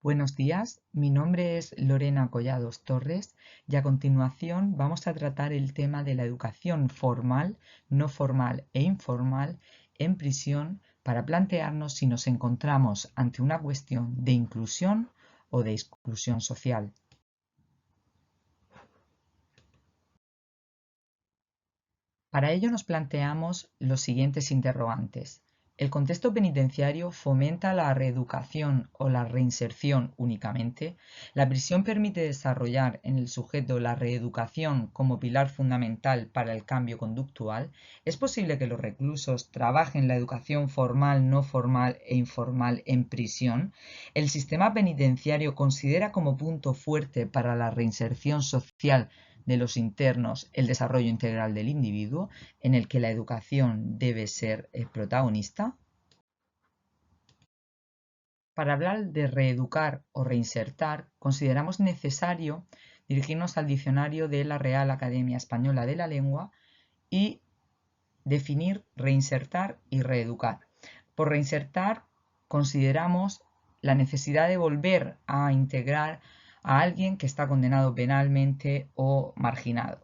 Buenos días, mi nombre es Lorena Collados Torres y a continuación vamos a tratar el tema de la educación formal, no formal e informal en prisión para plantearnos si nos encontramos ante una cuestión de inclusión o de exclusión social. Para ello nos planteamos los siguientes interrogantes. ¿El contexto penitenciario fomenta la reeducación o la reinserción únicamente? ¿La prisión permite desarrollar en el sujeto la reeducación como pilar fundamental para el cambio conductual? ¿Es posible que los reclusos trabajen la educación formal, no formal e informal en prisión? ¿El sistema penitenciario considera como punto fuerte para la reinserción social de los internos el desarrollo integral del individuo, en el que la educación debe ser protagonista? Para hablar de reeducar o reinsertar, consideramos necesario dirigirnos al diccionario de la Real Academia Española de la Lengua y definir reinsertar y reeducar. Por reinsertar consideramos la necesidad de volver a integrar a alguien que está condenado penalmente o marginado.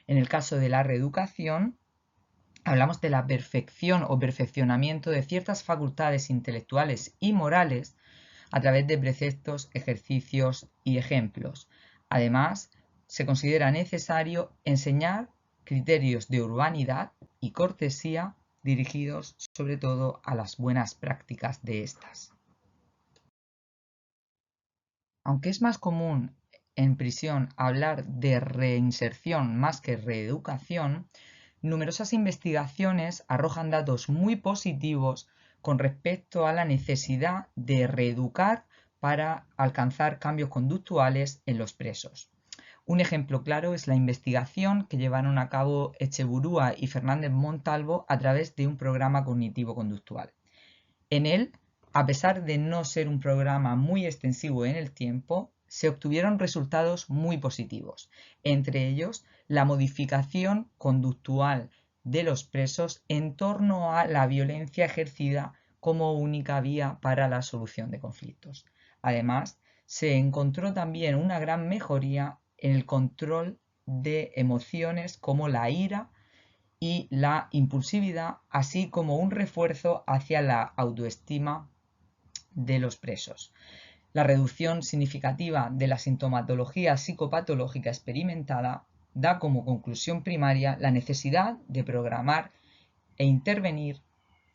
En el caso de la reeducación, hablamos de la perfección o perfeccionamiento de ciertas facultades intelectuales y morales a través de preceptos, ejercicios y ejemplos. Además, se considera necesario enseñar criterios de urbanidad y cortesía dirigidos sobre todo a las buenas prácticas de estas. Aunque es más común en prisión hablar de reinserción más que reeducación, numerosas investigaciones arrojan datos muy positivos con respecto a la necesidad de reeducar para alcanzar cambios conductuales en los presos. Un ejemplo claro es la investigación que llevaron a cabo Echeburúa y Fernández Montalvo a través de un programa cognitivo-conductual. En él, a pesar de no ser un programa muy extensivo en el tiempo, se obtuvieron resultados muy positivos, entre ellos la modificación conductual de los presos en torno a la violencia ejercida como única vía para la solución de conflictos. Además, se encontró también una gran mejoría en el control de emociones como la ira y la impulsividad, así como un refuerzo hacia la autoestima de los presos. La reducción significativa de la sintomatología psicopatológica experimentada da como conclusión primaria la necesidad de programar e intervenir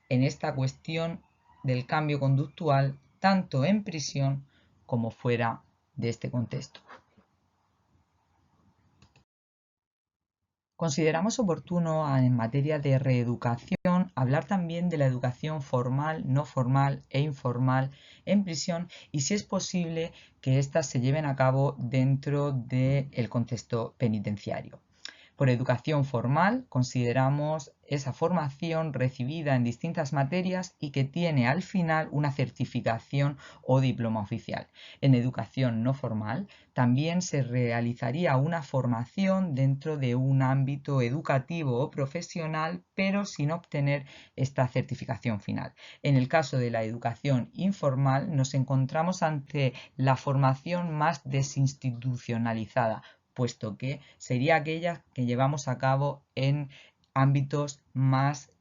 en esta cuestión del cambio conductual tanto en prisión como fuera de este contexto. Consideramos oportuno en materia de reeducación hablar también de la educación formal, no formal e informal en prisión y si es posible que éstas se lleven a cabo dentro del contexto penitenciario. Por educación formal consideramos esa formación recibida en distintas materias y que tiene al final una certificación o diploma oficial. En educación no formal también se realizaría una formación dentro de un ámbito educativo o profesional, pero sin obtener esta certificación final. En el caso de la educación informal nos encontramos ante la formación más desinstitucionalizada, puesto que sería aquella que llevamos a cabo en ámbitos más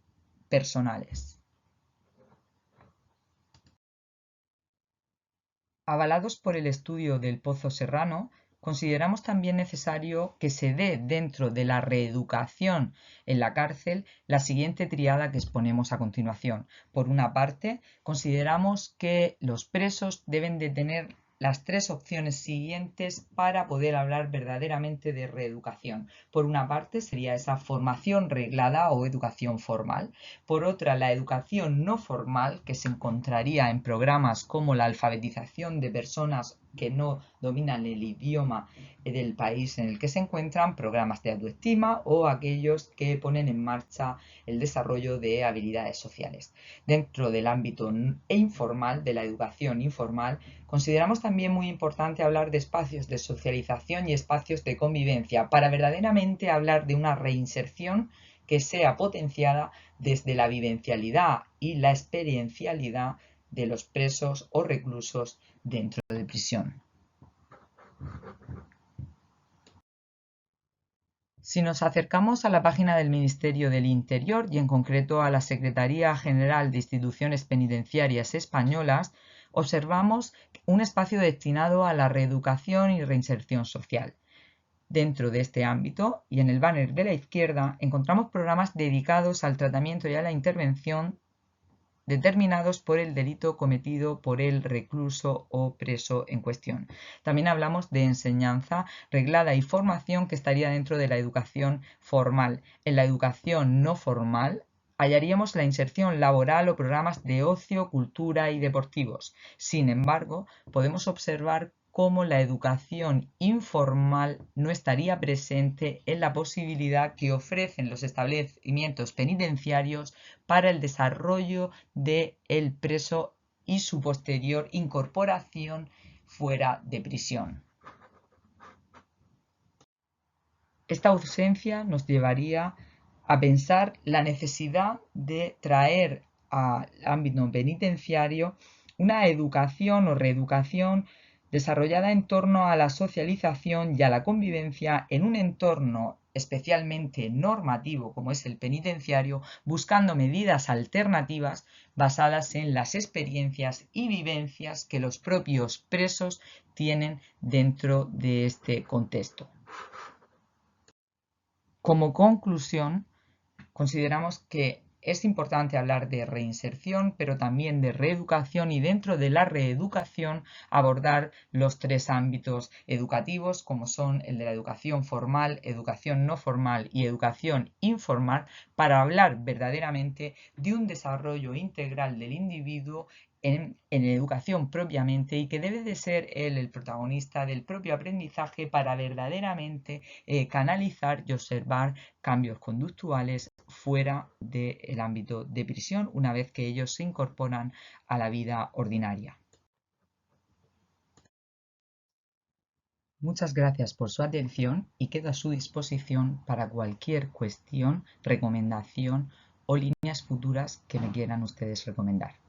personales. Avalados por el estudio del Pozo Serrano, consideramos también necesario que se dé dentro de la reeducación en la cárcel la siguiente triada que exponemos a continuación. Por una parte, consideramos que los presos deben de tener las tres opciones siguientes para poder hablar verdaderamente de reeducación. Por una parte sería esa formación reglada o educación formal. Por otra, la educación no formal, que se encontraría en programas como la alfabetización de personas que no dominan el idioma del país en el que se encuentran, programas de autoestima o aquellos que ponen en marcha el desarrollo de habilidades sociales. Dentro del ámbito informal, de la educación informal, consideramos también muy importante hablar de espacios de socialización y espacios de convivencia para verdaderamente hablar de una reinserción que sea potenciada desde la vivencialidad y la experiencialidad de los presos o reclusos dentro de prisión. Si nos acercamos a la página del Ministerio del Interior y en concreto a la Secretaría General de Instituciones Penitenciarias Españolas, observamos un espacio destinado a la reeducación y reinserción social. Dentro de este ámbito y en el banner de la izquierda encontramos programas dedicados al tratamiento y a la intervención determinados por el delito cometido por el recluso o preso en cuestión. También hablamos de enseñanza reglada y formación que estaría dentro de la educación formal. En la educación no formal hallaríamos la inserción laboral o programas de ocio, cultura y deportivos. Sin embargo, podemos observar cómo la educación informal no estaría presente en la posibilidad que ofrecen los establecimientos penitenciarios para el desarrollo del preso y su posterior incorporación fuera de prisión. Esta ausencia nos llevaría a pensar la necesidad de traer al ámbito penitenciario una educación o reeducación desarrollada en torno a la socialización y a la convivencia en un entorno especialmente normativo como es el penitenciario, buscando medidas alternativas basadas en las experiencias y vivencias que los propios presos tienen dentro de este contexto. Como conclusión, consideramos que es importante hablar de reinserción, pero también de reeducación y dentro de la reeducación abordar los tres ámbitos educativos como son el de la educación formal, educación no formal y educación informal para hablar verdaderamente de un desarrollo integral del individuo en educación propiamente y que debe de ser él el protagonista del propio aprendizaje para verdaderamente canalizar y observar cambios conductuales fuera del ámbito de prisión una vez que ellos se incorporan a la vida ordinaria. Muchas gracias por su atención y quedo a su disposición para cualquier cuestión, recomendación o líneas futuras que me quieran ustedes recomendar.